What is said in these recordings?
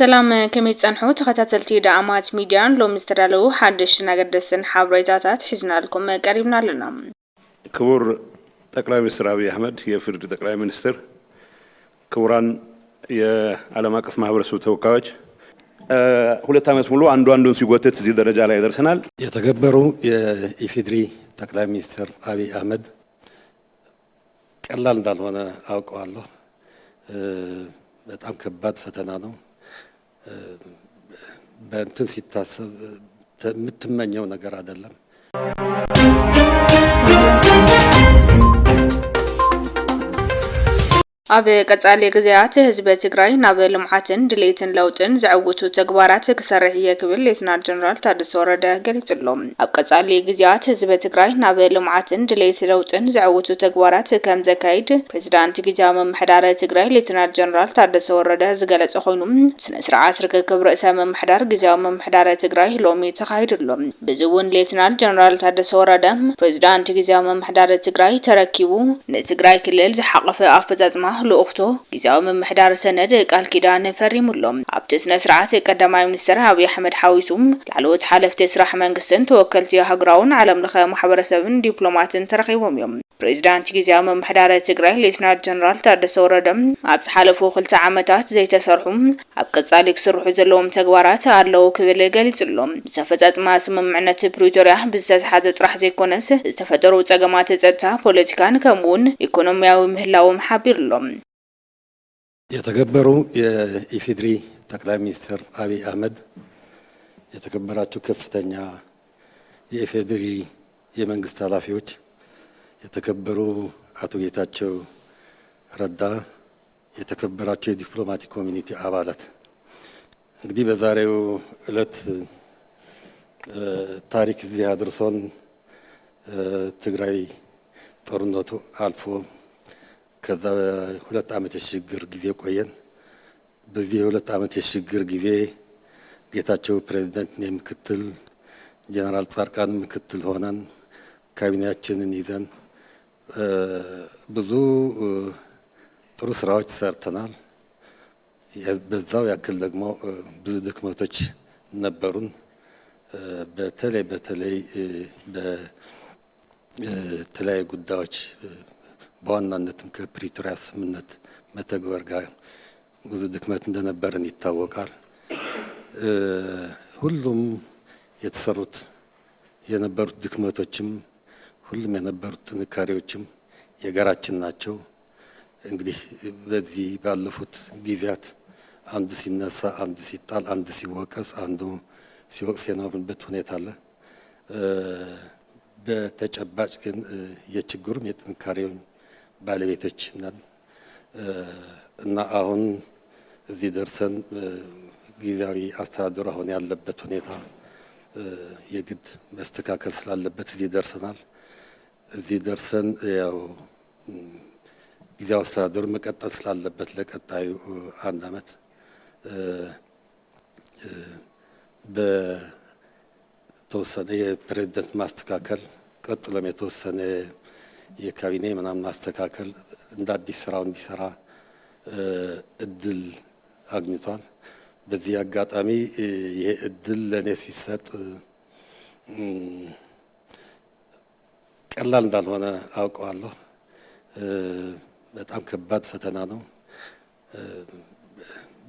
سلام كميت صنحو تخاتلتي دعمات ميديان لو مستدلو حدش نقدسن حبريتاتات حزنا لكم قريبنا لنا. كبور تقلای مستر أبي أحمد يفرد تقلای مستر كوران يا على ማቀፍ ማህበረሰብ ተወካዮች ሁለት ዓመት ሙሉ አንዱን ሲጎተት እዚህ ደረጃ ላይ ደርሰናል። የተከበሩ የኢፌድሪ ጠቅላይ ሚኒስትር አብይ አህመድ ቀላል እንዳልሆነ አውቀዋለሁ። በጣም ከባድ ፈተና ነው። በእንትን ሲታሰብ የምትመኘው ነገር አይደለም። ኣብ ቀጻሊ ግዜያት ህዝቢ ትግራይ ናብ ልምዓትን ድሌትን ለውጥን ዝዕውቱ ተግባራት ክሰርሕ እየ ክብል ሌተናል ጀነራል ታደሰ ወረደ ገሊጹሎም። ኣብ ቀጻሊ ግዜያት ህዝቢ ትግራይ ናብ ልምዓትን ድሌት ለውጥን ዝዕውቱ ተግባራት ከም ዘካይድ ፕሬዝዳንት ጊዜያዊ ምምሕዳር ትግራይ ሌተናል ጀነራል ታደሰ ወረደ ዝገለጸ ኮይኑ ስነ ስርዓት ርክክብ ርእሰ ምምሕዳር ጊዜያዊ ምምሕዳር ትግራይ ሎሚ ተኻይድሎም። ብዝውን ሌተናል ጀነራል ታደሰ ወረደ ፕሬዝዳንት ጊዜያዊ ምምሕዳር ትግራይ ተረኪቡ ንትግራይ ክልል ዝሓቐፈ ኣፈጻጽማ ለኡኽቶ ጊዜያዊ ምምሕዳር ሰነድ ቃል ኪዳን ፈሪሙሎም። ኣብቲ ስነ ስርዓት ቀዳማይ ሚኒስትር አብይ አሕመድ ሓዊሱም ላዕለዎት ሓለፍቲ ስራሕ መንግስትን ተወከልቲ ሃገራውን ዓለም ለኸ ማሕበረሰብን ዲፕሎማትን ተረኺቦም እዮም። ፕሬዝዳንት ጊዜያዊ ምምሕዳር ትግራይ ሌተናል ጀነራል ታደሰ ወረደ ኣብ ዝሓለፉ 2 ዓመታት ዘይተሰርሑ ኣብ ቀጻሊ ክስርሑ ዘለዎም ተግባራት ኣለው ክብል ገሊጹሎም። ብተፈጻጽማ ስምምዕነት ፕሪቶሪያ ብዝተሓዘ ጥራሕ ዘይኮነስ ዝተፈጠሩ ጸገማት ጸጥታ ፖለቲካን ከምኡውን ኢኮኖሚያዊ ምህላዎም ሓቢሩሎም። የተከበሩ የኢፌድሪ ጠቅላይ ሚኒስትር አብይ አህመድ፣ የተከበራችሁ ከፍተኛ የኢፌድሪ የመንግስት ኃላፊዎች፣ የተከበሩ አቶ ጌታቸው ረዳ፣ የተከበራችሁ የዲፕሎማቲክ ኮሚኒቲ አባላት፣ እንግዲህ በዛሬው ዕለት ታሪክ እዚህ አድርሶን ትግራይ ጦርነቱ አልፎ ከዛ 2 ዓመት የሽግግር ጊዜ ቆየን። በዚህ 2 ዓመት የሽግግር ጊዜ ጌታቸው ፕሬዝዳንት ምክትል ጀነራል ጻድቃን ምክትል ሆነን ካቢኔያችንን ይዘን ብዙ ጥሩ ስራዎች ሰርተናል። በዛው ያክል ደግሞ ብዙ ድክመቶች ነበሩን። በተለይ በተለያዩ ጉዳዮች በዋናነትም ከፕሪቶሪያ ስምምነት መተግበር ጋር ብዙ ድክመት እንደነበረን ይታወቃል። ሁሉም የነበሩት ድክመቶችም ሁሉም የነበሩት ጥንካሬዎችም የጋራችን ናቸው። እንግዲህ በዚህ ባለፉት ጊዜያት አንዱ ሲነሳ፣ አንዱ ሲጣል፣ አንዱ ሲወቀስ፣ አንዱ ሲወቅስ የኖርንበት ሁኔታ አለ። በተጨባጭ ግን የችግሩም የጥንካሬውም ባለቤቶች ነን እና አሁን እዚህ ደርሰን ጊዜያዊ አስተዳደሩ አሁን ያለበት ሁኔታ የግድ መስተካከል ስላለበት እዚህ ደርሰናል። እዚህ ደርሰን ያው ጊዜያዊ አስተዳደሩ መቀጠል ስላለበት ለቀጣዩ 1 ዓመት በተወሰነ የፕሬዝዳንት ማስተካከል ቀጥሎም የተወሰነ የካቢኔ ምናምን ማስተካከል እንደ አዲስ ስራው እንዲሰራ እድል አግኝቷል። በዚህ አጋጣሚ ይሄ እድል ለኔ ሲሰጥ ቀላል እንዳልሆነ አውቀዋለሁ። በጣም ከባድ ፈተና ነው።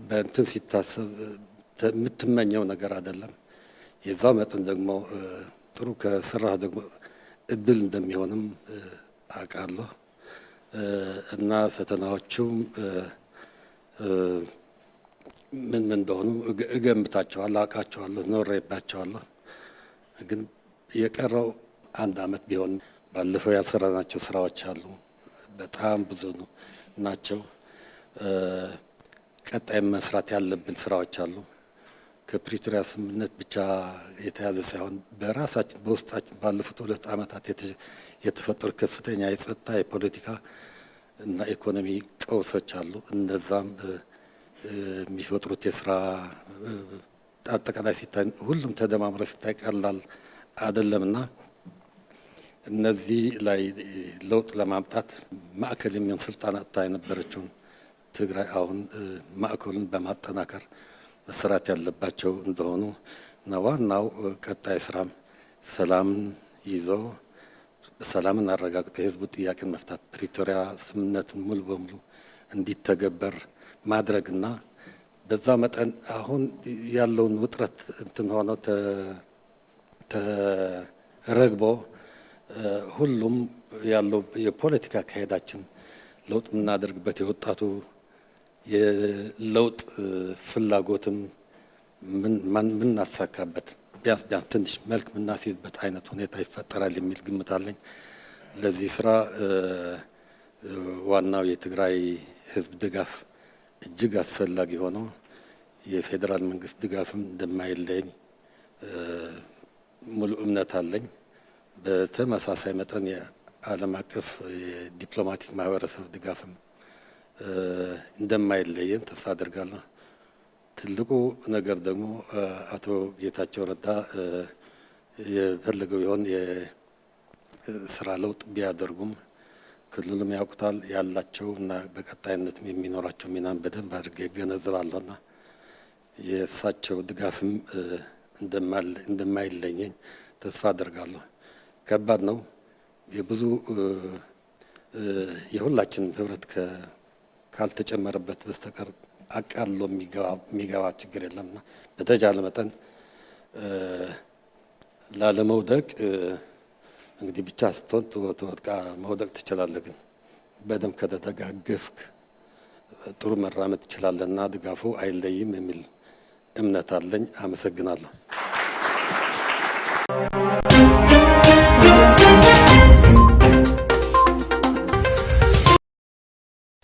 በእንትን ሲታሰብ የምትመኘው ነገር አይደለም። የዛው መጠን ደግሞ ጥሩ ከስራህ ደግሞ እድል እንደሚሆንም አውቃለሁ እና ፈተናዎቹም ምን እንደሆኑ እገምታቸዋለሁ፣ አውቃቸዋለሁ፣ ኖሬባቸዋለሁ። ግን የቀረው 1 ዓመት ቢሆን ባለፈው ያልሰራናቸው ስራዎች አሉ፣ በጣም ብዙ ናቸው። ቀጣይ መስራት ያለብን ስራዎች አሉ። ከፕሪቶሪያ ስምምነት ብቻ የተያዘ ሳይሆን በራሳችን በውስጣችን ባለፉት 2 ዓመታት የተፈጠሩ ከፍተኛ የጸጥታ የፖለቲካ እና ኢኮኖሚ ቀውሶች አሉ። እነዛም የሚፈጥሩት የስራ አጠቃላይ ሲታይ ሁሉም ተደማምሮ ሲታይ ቀላል አይደለምና እነዚህ ላይ ለውጥ ለማምጣት ማዕከል የሚሆን ስልጣን አጥታ የነበረችውን ትግራይ አሁን ማዕከሉን በማጠናከር መሰራት ያለባቸው እንደሆኑ እና ዋናው ቀጣይ ስራም ሰላምን ይዞ ሰላምን አረጋግጦ የህዝቡ ጥያቄን መፍታት ፕሪቶሪያ ስምምነትን ሙሉ በሙሉ እንዲተገበር ማድረግና በዛ መጠን አሁን ያለውን ውጥረት እንትን ሆኖ ተረግቦ ሁሉም ያለው የፖለቲካ ካሄዳችን ለውጥ የምናደርግበት የወጣቱ የለውጥ ፍላጎትም ምን እናሳካበት ቢያንስ ትንሽ መልክ ምናስይዝበት አይነት ሁኔታ ይፈጠራል የሚል ግምት አለኝ። ለዚህ ስራ ዋናው የትግራይ ህዝብ ድጋፍ እጅግ አስፈላጊ ሆኖ የፌዴራል መንግስት ድጋፍም እንደማይለኝ ሙሉ እምነት አለኝ። በተመሳሳይ መጠን የዓለም አቀፍ የዲፕሎማቲክ ማህበረሰብ ድጋፍም እንደማይለየን ተስፋ አደርጋለሁ። ትልቁ ነገር ደግሞ አቶ ጌታቸው ረዳ የፈለገው ይሆን የስራ ለውጥ ቢያደርጉም ክልሉም ያውቁታል ያላቸው እና በቀጣይነትም የሚኖራቸው ሚናን በደንብ አድርጌ እገነዘባለሁና የእሳቸው ድጋፍም እንደማይለየኝ ተስፋ አደርጋለሁ። ከባድ ነው። የብዙ የሁላችንም ህብረት ካልተጨመረበት በስተቀር አቃሎ የሚገባ ችግር የለምና በተቻለ መጠን ላለመውደቅ እንግዲህ ብቻ ስትሆን ትወድቃ መውደቅ ትችላለህ፣ ግን በደንብ ከተደጋገፍክ ጥሩ መራመድ ትችላለህና ድጋፉ አይለይም የሚል እምነት አለኝ። አመሰግናለሁ።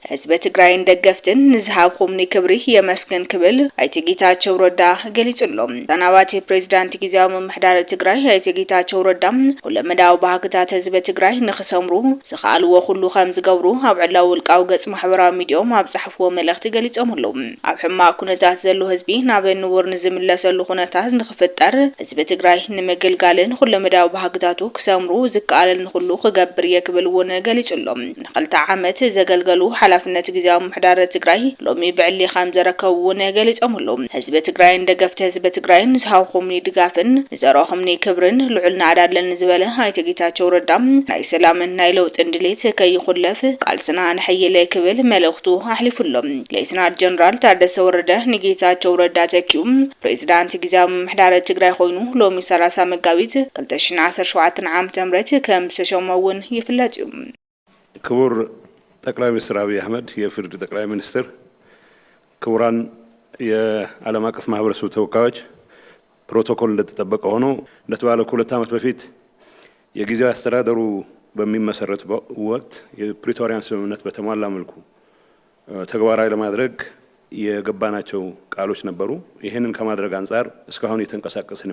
ህዝብ ትግራይ እንደገፍትን ንዝሃብኩምኒ ክብሪ የመስገን ክብል አይቲ ጌታቸው ረዳ ገሊጽሎም። ተናባቲ ፕሬዝዳንት ጊዜያዊ ምምሕዳር ትግራይ አይቲ ጌታቸው ረዳ ሁለመዳው ባህግታት ህዝብ ትግራይ ንኽሰምሩ ዝኻልዎ ኩሉ ከም ዝገብሩ ኣብ ዕላው ውልቃዊ ገጽ ማሕበራዊ ሚድዮም ኣብ ጻሕፍዎ መልእኽቲ ገሊጾም ኣለዉ። ኣብ ሕማቅ ኩነታት ዘሎ ህዝቢ ናብ ንቡር ንዝምለሰሉ ኩነታት ንኽፍጠር ህዝብ ትግራይ ንምግልጋልን ሁለመዳው ባህግታቱ ክሰምሩ ዝከኣለን ኩሉ ክገብር የክብል እውን ገሊጽሎም። ንኽልተ ዓመት ዘገልገሉ ሓላፍነት ጊዜያዊ ምሕዳር ትግራይ ሎሚ ብዕሊ ከም ዘረከቡን ገሊጾም ኣለዉ። ህዝቢ ትግራይ እንደገፍተ ህዝቢ ትግራይ ንዝሃብኩምኒ ድጋፍን ንዘረኹምኒ ክብርን ልዑል ናዕዳለን ዝበለ አይቲ ጌታቸው ረዳ ናይ ሰላምን ናይ ለውጥን ድሌት ከይኹለፍ ቃልስና ንሐየለ ክብል መልእኽቱ ኣሕሊፉሎም። ሌተናል ጀነራል ታደሰ ወረደ ንጌታቸው ረዳ ተኪኡ ፕሬዝዳንት ጊዜያዊ ምሕዳር ትግራይ ኮይኑ ሎሚ 30 መጋቢት 2017 ዓ.ም ከም ዝተሸመ እውን ይፍለጥ እዩ። ክቡር ጠቅላይ ሚኒስትር አብይ አህመድ የፍርድ ጠቅላይ ሚኒስትር፣ ክቡራን የዓለም አቀፍ ማህበረሰብ ተወካዮች፣ ፕሮቶኮል እንደተጠበቀ ሆኖ እንደተባለው ከሁለት ዓመት በፊት የጊዜያዊ አስተዳደሩ በሚመሰረት ወቅት የፕሪቶሪያን ስምምነት በተሟላ መልኩ ተግባራዊ ለማድረግ የገባናቸው ቃሎች ነበሩ። ይህንን ከማድረግ አንጻር እስካሁን የተንቀሳቀስን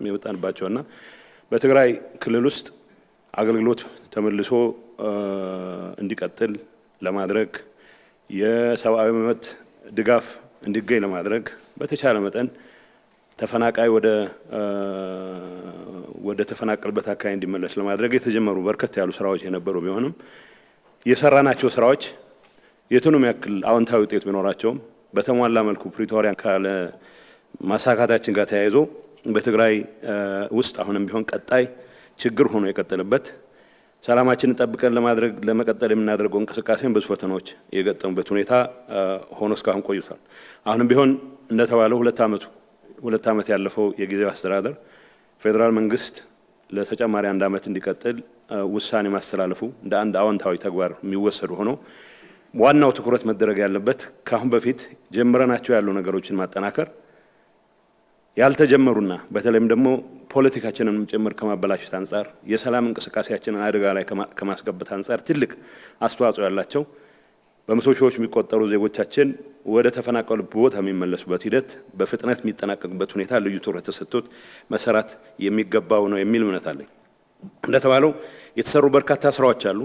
የመጣንባቸውና በትግራይ ክልል ውስጥ አገልግሎት ተመልሶ እንዲቀጥል ለማድረግ የሰብአዊ መብት ድጋፍ እንዲገኝ ለማድረግ በተቻለ መጠን ተፈናቃይ ወደ ተፈናቀለበት አካባቢ እንዲመለስ ለማድረግ የተጀመሩ በርከት ያሉ ስራዎች የነበሩ ቢሆንም የሰራናቸው ስራዎች የቱንም ያክል አዎንታዊ ውጤት ቢኖራቸውም በተሟላ መልኩ ፕሪቶሪያን ካለ ማሳካታችን ጋር ተያይዞ በትግራይ ውስጥ አሁንም ቢሆን ቀጣይ ችግር ሆኖ የቀጠለበት ሰላማችንን ጠብቀን ለመቀጠል የምናደርገው እንቅስቃሴን ብዙ ፈተናዎች የገጠሙበት ሁኔታ ሆኖ እስካሁን ቆይቷል። አሁንም ቢሆን እንደተባለው ሁለት ዓመት ያለፈው የጊዜያዊ አስተዳደር ፌዴራል መንግስት ለተጨማሪ 1 ዓመት እንዲቀጥል ውሳኔ ማስተላለፉ እንደ አንድ አዎንታዊ ተግባር የሚወሰዱ ሆኖ ዋናው ትኩረት መደረግ ያለበት ካሁን በፊት ጀምረናቸው ያሉ ነገሮችን ማጠናከር ያልተጀመሩና በተለይም ደግሞ ፖለቲካችንን ጭምር ከማበላሸት አንጻር የሰላም እንቅስቃሴያችንን አደጋ ላይ ከማስገባት አንጻር ትልቅ አስተዋጽኦ ያላቸው በመቶ ሺዎች የሚቆጠሩ ዜጎቻችን ወደ ተፈናቀሉበት ቦታ የሚመለሱበት ሂደት በፍጥነት የሚጠናቀቅበት ሁኔታ ልዩ ትኩረት ተሰጥቶት መሰራት የሚገባው ነው የሚል እምነት አለኝ። እንደተባለው የተሰሩ በርካታ ስራዎች አሉ።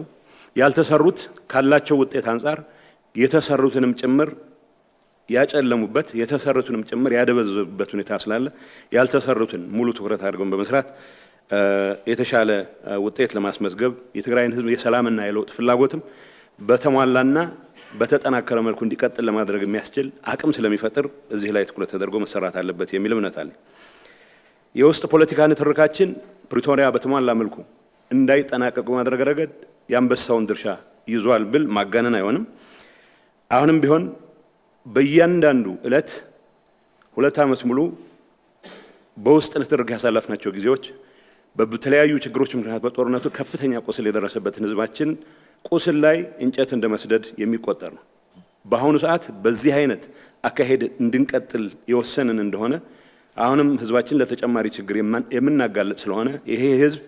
ያልተሰሩት ካላቸው ውጤት አንጻር የተሰሩትንም ጭምር ያጨለሙበት የተሰሩትንም ጭምር ያደበዘዙበት ሁኔታ ስላለ ያልተሰሩትን ሙሉ ትኩረት አድርገን በመስራት የተሻለ ውጤት ለማስመዝገብ የትግራይን ህዝብ የሰላምና የለውጥ ፍላጎትም በተሟላና በተጠናከረ መልኩ እንዲቀጥል ለማድረግ የሚያስችል አቅም ስለሚፈጥር እዚህ ላይ ትኩረት ተደርጎ መሰራት አለበት የሚል እምነት አለ። የውስጥ ፖለቲካ ንትርካችን ፕሪቶሪያ በተሟላ መልኩ እንዳይጠናቀቅ በማድረግ ረገድ ያንበሳውን ድርሻ ይዟል ብል ማጋነን አይሆንም። አሁንም ቢሆን በእያንዳንዱ እለት 2 ዓመት ሙሉ በውስጥ ንትርክ ያሳለፍናቸው ጊዜዎች በተለያዩ ችግሮች ምክንያት በጦርነቱ ከፍተኛ ቁስል የደረሰበትን ህዝባችን ቁስል ላይ እንጨት እንደመስደድ የሚቆጠር ነው። በአሁኑ ሰዓት በዚህ አይነት አካሄድ እንድንቀጥል የወሰንን እንደሆነ አሁንም ህዝባችን ለተጨማሪ ችግር የምናጋለጥ ስለሆነ ይሄ ህዝብ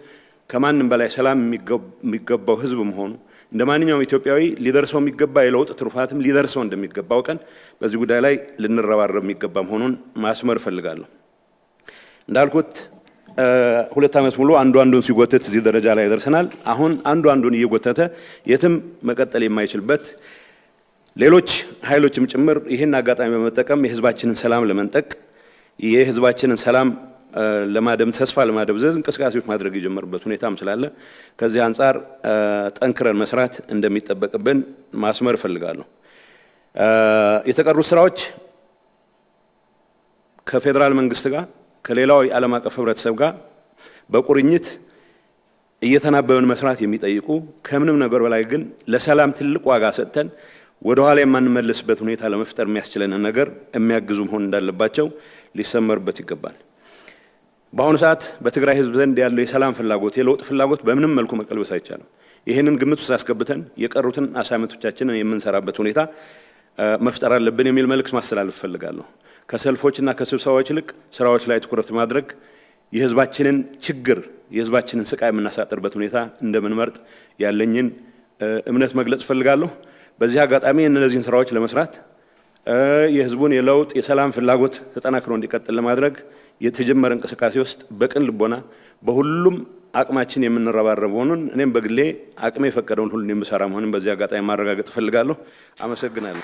ከማንም በላይ ሰላም የሚገባው ህዝብ መሆኑ እንደማንኛውም ኢትዮጵያዊ ሊደርሰው የሚገባ የለውጥ ትሩፋትም ሊደርሰው እንደሚገባው ቀን በዚህ ጉዳይ ላይ ልንረባረብ የሚገባ መሆኑን ማስመር ፈልጋለሁ። እንዳልኩት 2 ዓመት ሙሉ አንዱን ሲጎተት እዚህ ደረጃ ላይ ደርሰናል። አሁን አንዱን እየጎተተ የትም መቀጠል የማይችልበት ሌሎች ኃይሎችም ጭምር ይሄን አጋጣሚ በመጠቀም የህዝባችንን ሰላም ለመንጠቅ የህዝባችንን ሰላም ለማደም ተስፋ ለማደብዘዝ እንቅስቃሴዎች ማድረግ የጀመሩበት ሁኔታም ስላለ ከዚህ አንፃር ጠንክረን መስራት እንደሚጠበቅብን ማስመር ፈልጋለሁ። የተቀሩት ስራዎች ከፌደራል መንግስት ጋር ከሌላው የዓለም አቀፍ ህብረተሰብ ጋር በቁርኝት እየተናበበን መስራት የሚጠይቁ ከምንም ነገር በላይ ግን ለሰላም ትልቅ ዋጋ ሰጥተን ወደ ኋላ የማንመለስበት ሁኔታ ለመፍጠር የሚያስችለን ነገር የሚያግዙ መሆን እንዳለባቸው ሊሰመርበት ይገባል። በአሁኑ ሰዓት በትግራይ ህዝብ ዘንድ ያለው የሰላም ፍላጎት የለውጥ ፍላጎት በምንም መልኩ መቀልበስ አይቻልም። ይሄንን ግምት ውስጥ አስገብተን የቀሩትን አሳይመንቶቻችንን የምንሰራበት ሁኔታ መፍጠር አለብን የሚል መልእክት ማስተላለፍ ፈልጋለሁ። ከሰልፎችና ከስብሰባዎች ይልቅ ስራዎች ላይ ትኩረት ማድረግ የህዝባችንን ችግር የህዝባችንን ስቃይ የምናሳጥርበት ሁኔታ እንደምንመርጥ ያለኝን እምነት መግለጽ ፈልጋለሁ። በዚህ አጋጣሚ እነዚህን ስራዎች ለመስራት የህዝቡን የለውጥ የሰላም ፍላጎት ተጠናክሮ እንዲቀጥል ለማድረግ የተጀመረ እንቅስቃሴ ውስጥ በቅን ልቦና በሁሉም አቅማችን የምንረባረብ ሆነን እኔም በግሌ አቅሜ የፈቀደውን ሁሉ የምሰራ መሆኑን በዚህ አጋጣሚ ማረጋገጥ ፈልጋለሁ። አመሰግናለሁ።